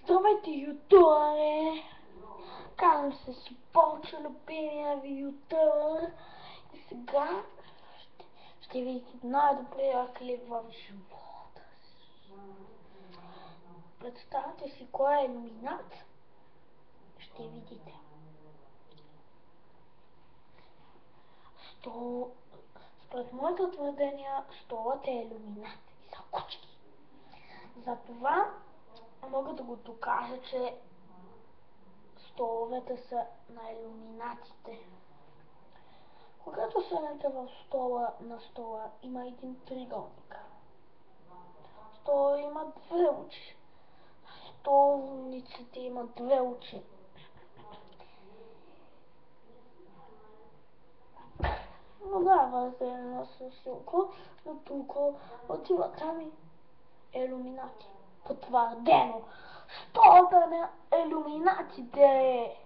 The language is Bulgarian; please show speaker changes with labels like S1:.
S1: Здравейте, ютубъре! Казвам се Супончо, любимия ви ютубър. И сега ще видите най-добрия клип в живота си. Представете си кой е илюминат. Ще видите. Според моето твърдение, столът е илюминат и са кучки. Затова мога да го докажа, че столовете са на илюминатите. Когато седнете в на стола има един триъгълник. Стола има две очи. Столниците имат две очи. Но да, разделена с силко, но тук отива там и илюминати. Потвърдено. Столата на илюминатите!